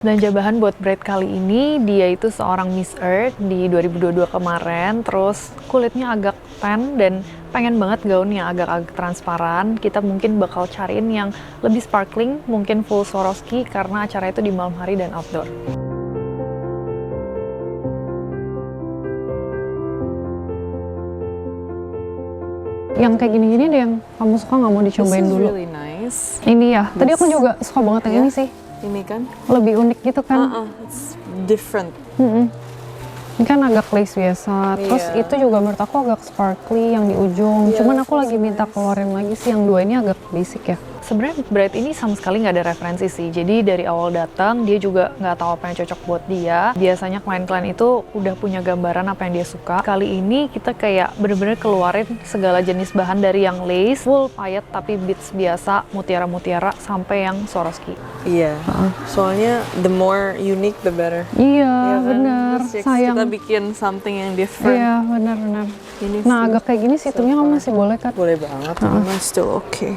Belanja bahan buat bride kali ini, dia itu seorang Miss Earth di 2022 kemarin, terus kulitnya agak tan dan pengen banget gaun yang agak-agak transparan. Kita mungkin bakal cariin yang lebih sparkling, mungkin full Swarovski karena acara itu di malam hari dan outdoor. Yang kayak gini-gini deh yang kamu suka, nggak mau dicobain dulu? Really nice. Ini ya, tadi aku juga suka banget yang ini sih. Ini kan? Lebih unik gitu kan? It's different. Ini kan agak lace biasa, terus itu juga menurut aku agak sparkly yang di ujung. Cuman aku lagi minta keluarin lagi sih yang dua ini agak basic ya. Sebenarnya bride ini sama sekali nggak ada referensi sih. Jadi dari awal datang dia juga nggak tahu apa yang cocok buat dia. Biasanya klien-klien itu udah punya gambaran apa yang dia suka. Kali ini kita kayak bener-bener keluarin segala jenis bahan dari yang lace, full payet tapi beads biasa, mutiara-mutiara sampai yang Swarovski. Iya. Soalnya the more unique the better. Iya, kan? bener. Terus Sayang. kita bikin something yang different. Iya, benar-benar. Ini Nah, agak kayak gini situnya kamu masih boleh kan? boleh banget. Emang still okay.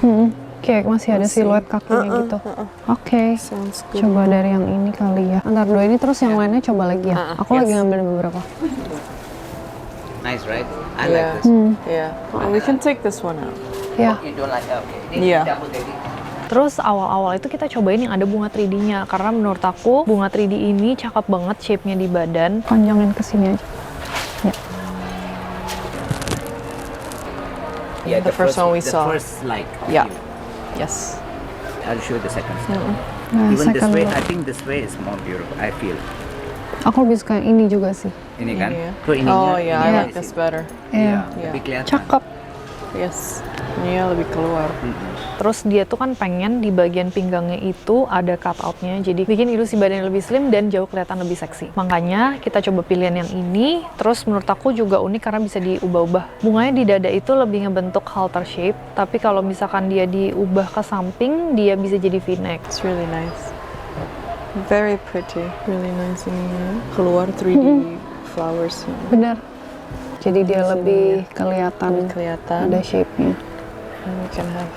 Kayak masih ada siluet kakinya gitu. Oke. Sounds good. Coba dari yang ini kali ya. Antar dua ini terus yang lainnya coba lagi ya. Aku lagi ngambil beberapa. Nice, right? I like this. Yeah. And we can take this one out. Ya. You don't like that? Okay. Ini Yeah. double baby. Terus awal-awal itu kita cobain yang ada bunga 3D-nya karena menurut aku bunga 3D ini cakep banget shape-nya di badan. Panjangin ke sini aja. Ya. Yeah, The first one we saw. The first like. Yeah. Yes. I'll show the second step. Nah, Even this second way, look. I think this way is more beautiful. I feel. Aku lebih suka yang ini juga sih. Ini kan? Ini ya. Tuh ininya. Oh yeah, I ininya like this better. Iya. Lebih kelihatan. Cakep. Yes. Ini lebih keluar. Terus dia tuh kan pengen di bagian pinggangnya itu ada cutout-nya, jadi bikin ilusi badan lebih slim dan jauh kelihatan lebih seksi. Makanya kita coba pilihan yang ini, terus menurut aku juga unik karena bisa diubah-ubah. Bunganya di dada itu lebih ngebentuk halter shape, tapi kalau misalkan dia diubah ke samping, dia bisa jadi v-neck. It's really nice. Very pretty. Really nice ini. Keluar 3D flowers. Bener. Jadi dia lebih kelihatan ada shape-nya. And we can have.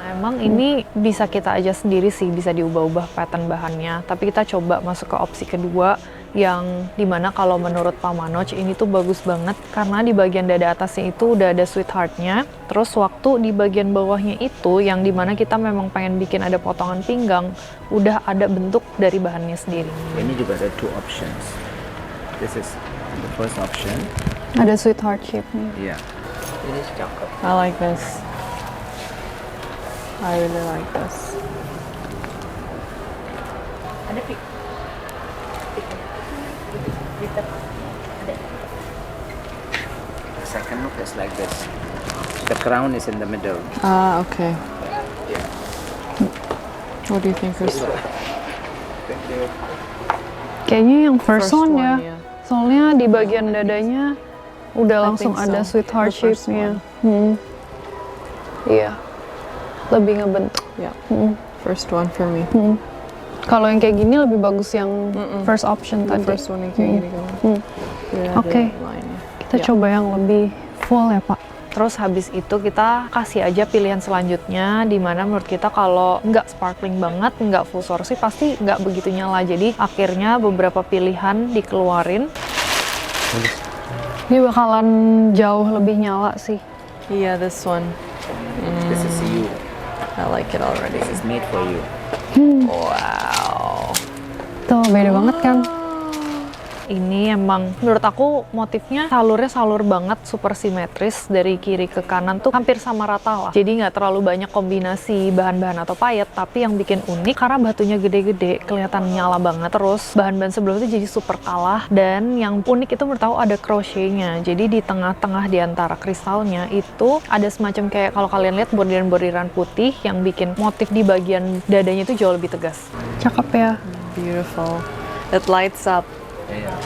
Nah, emang ini bisa kita aja sendiri sih, bisa diubah-ubah pattern bahannya. Tapi kita coba masuk ke opsi kedua, yang dimana kalau menurut Pak Manoj ini tuh bagus banget karena di bagian dada atasnya itu udah ada sweetheart-nya. Terus waktu di bagian bawahnya itu yang dimana kita memang pengen bikin ada potongan pinggang, udah ada bentuk dari bahannya sendiri. Ini juga ada two options. This is the first option. Ada sweetheart shape-nya. Yeah. Ini cakep. I like this. I really like this. Ada pic. The second look is like this. The crown is in the middle. Ah, okay. What do you think, Chris? Kayaknya yang first one ya. ya. Soalnya di bagian dadanya udah langsung think ada so. sweetheart The first shape-nya. Iya. Lebih ngebentuk. Yeah. First one for me. Kalau yang kayak gini lebih bagus yang first option The tadi. first one yang kayak gini kan. Biar ada Oke. line-nya. Kita coba yang lebih full ya Pak. Terus habis itu kita kasih aja pilihan selanjutnya, dimana menurut kita kalau nggak sparkling banget, nggak full Swarovski pasti nggak begitu nyala. Jadi akhirnya beberapa pilihan dikeluarin. Ini bakalan jauh lebih nyala sih. Yeah, this one. This is you. I like it already. This is made for you. Wow. Tuh beda banget kan? Ini emang menurut aku motifnya salurnya salur banget, super simetris dari kiri ke kanan tuh hampir sama rata lah. Jadi nggak terlalu banyak kombinasi bahan-bahan atau payet, tapi yang bikin unik karena batunya gede-gede, kelihatan nyala banget. Terus bahan-bahan sebelumnya jadi super kalah, dan yang unik itu menurut aku ada crochetnya. Jadi di tengah-tengah di antara kristalnya itu ada semacam kayak kalau kalian lihat bordiran-bordiran putih yang bikin motif di bagian dadanya itu jauh lebih tegas. Cakep ya. Beautiful. It lights up. Yeah.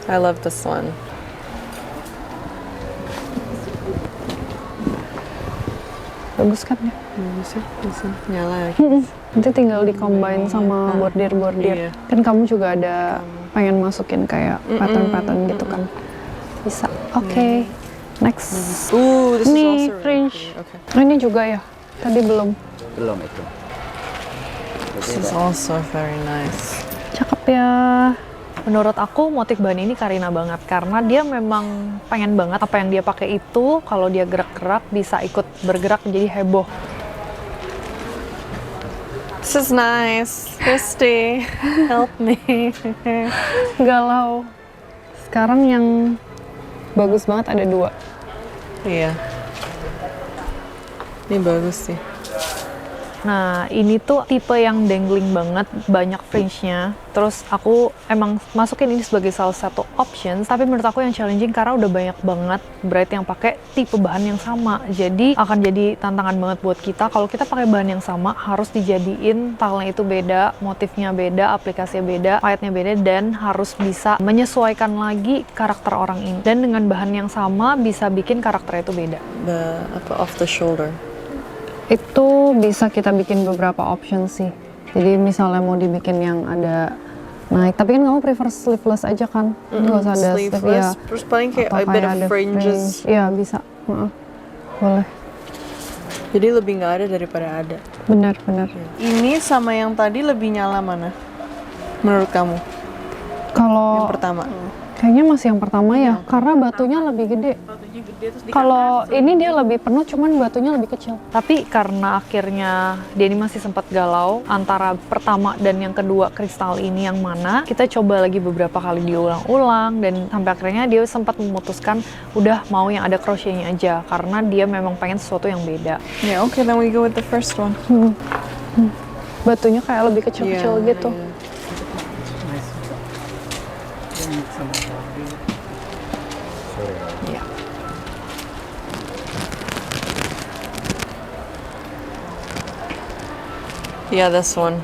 I love this one. Bagus kan ya? Bisa nyala ya. Nanti tinggal di-combine sama bordir-bordir. Iya. Kan kamu juga ada pengen masukin kayak pattern-pattern gitu kan. Bisa. Oke. Next. Ooh, this is Nih, also really fringe. pretty. Okay. Oh, ini juga ya? Tadi belum. Belum itu. This is also very nice. Cakep ya. Menurut aku motif bahan ini Karina banget karena dia memang pengen banget apa yang dia pakai itu kalau dia gerak-gerak bisa ikut bergerak jadi heboh. This is nice. Christy, help me. Galau. Sekarang yang bagus banget ada 2. Iya. Ini bagus sih. Nah, ini tuh tipe yang dangling banget, banyak fringe-nya. Terus aku emang masukin ini sebagai salah satu options, tapi menurut aku yang challenging karena udah banyak banget brand yang pakai tipe bahan yang sama. Jadi akan jadi tantangan banget buat kita. Kalau kita pakai bahan yang sama, harus dijadiin style-nya itu beda, motifnya beda, aplikasinya beda, paletnya beda, dan harus bisa menyesuaikan lagi karakter orang ini. Dan dengan bahan yang sama, bisa bikin karakternya itu beda. The off the shoulder. Itu bisa kita bikin beberapa option sih. Jadi misalnya mau dibikin yang ada naik, tapi kan kamu prefer sleeveless aja kan? Nggak usah ada sleeve ya. Terus paling kayak Atau a bit kayak of ada fringes. Iya bisa. Boleh. Jadi lebih nggak ada daripada ada. Benar. Ini sama yang tadi lebih nyala mana? Menurut kamu? Kalau Yang pertama. kayaknya masih yang pertama ya, karena batunya lebih gede. Kalau ini dia lebih penuh, cuman batunya lebih kecil. Tapi karena akhirnya dia ini masih sempat galau antara pertama dan yang kedua kristal ini yang mana, kita coba lagi beberapa kali diulang-ulang dan sampai akhirnya dia sempat memutuskan udah mau yang ada crochetnya aja karena dia memang pengen sesuatu yang beda. Yeah, okay, then we go with the first one. Batunya kayak lebih kecil-kecil Yeah, gitu. yeah. Yeah. Yeah, this one.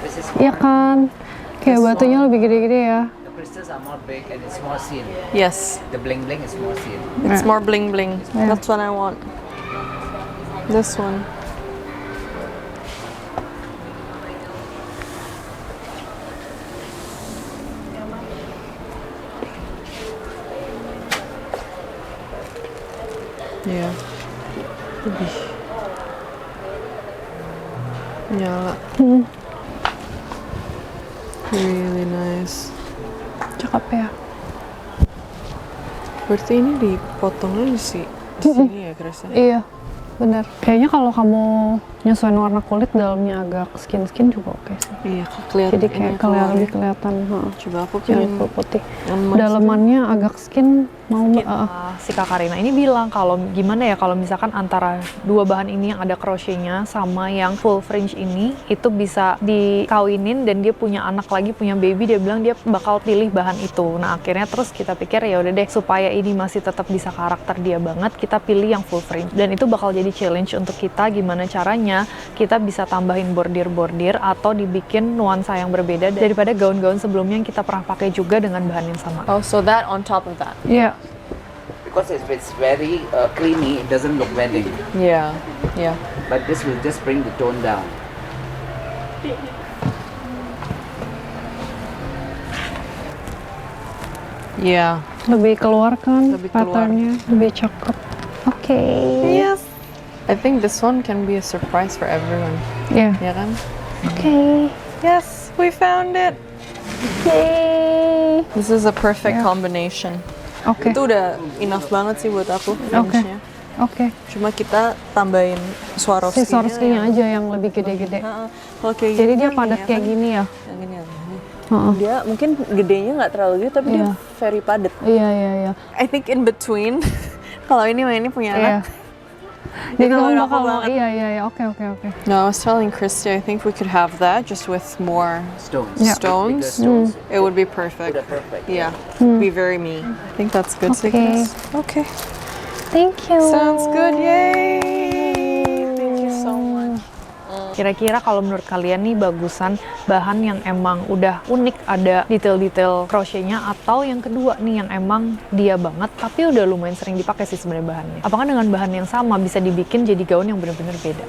This is Iya kan? Kayak This batunya lebih gede-gede ya. the crystals are more big and it's more seen. Yes, The bling bling is more seen. it's more bling bling. Yeah. That's what I want. This one. Yeah. Lebih nyala. Really nice. Cakep ya. Berarti ini dipotongnya di sini ya kerasnya? Iya, benar. Kayaknya kalau kamu nyesuaiin warna kulit dalamnya agak skin juga oke sih. Iya, kelihatan. Jadi kayak ini keluar. lebih kelihatan. Coba aku Yang pengen full putih. yang emas. Dalamannya agak skin mau Si Kak Karina ini bilang kalau gimana ya kalau misalkan antara dua bahan ini yang ada crochetnya sama yang full fringe ini itu bisa dikawinin dan dia punya anak lagi, punya baby, dia bilang dia bakal pilih bahan itu. Nah akhirnya terus kita pikir ya udah deh supaya ini masih tetap bisa karakter dia banget, kita pilih yang full fringe dan itu bakal jadi challenge untuk kita gimana caranya kita bisa tambahin bordir-bordir atau dibikin nuansa yang berbeda daripada gaun-gaun sebelumnya yang kita pernah pakai juga dengan bahan yang sama. Oh, so that on top of that. Iya. Because if it's very creamy, it doesn't look wedding. Yeah, yeah. But this will just bring the tone down. Yeah. Lebih keluar kan Lebih keluar. patternnya, lebih cakep. Oke. Yes. I think this one can be a surprise for everyone. Iya. Ya kan? Oke. Yes, we found it. Yay. This is a perfect Yeah. combination. Oke. Itu udah enough banget sih buat aku range-nya. Oke. Cuma kita tambahin Si Swarovski-nya. Swarovski-nya aja yang lebih gede-gede. Kalau kayak Jadi gini dia kan padat ya kayak kan? gini ya. Yang gini ya. Heeh. Dia mungkin gedenya nggak terlalu gede tapi dia Iya. very padat. Iya. I think in between. Kalau ini punya Iya. anak. Jadi Itu kamu aku bakal banget. iya. Oke. No, I was telling Christy I think we could have that just with more Stones. Yeah. stones. Bigger stones. It would be perfect. Would have perfect. Yeah, be very me. I think that's good. Okay. Sickness. Okay. Thank you. Sounds good. Yay! Thank you so much. Kira-kira kalau menurut kalian nih bagusan bahan yang emang udah unik, ada detail-detail crochetnya, atau yang kedua nih yang emang dia banget tapi udah lumayan sering dipakai sih sebenarnya bahannya. Apakah dengan bahan yang sama bisa dibikin jadi gaun yang benar-benar beda?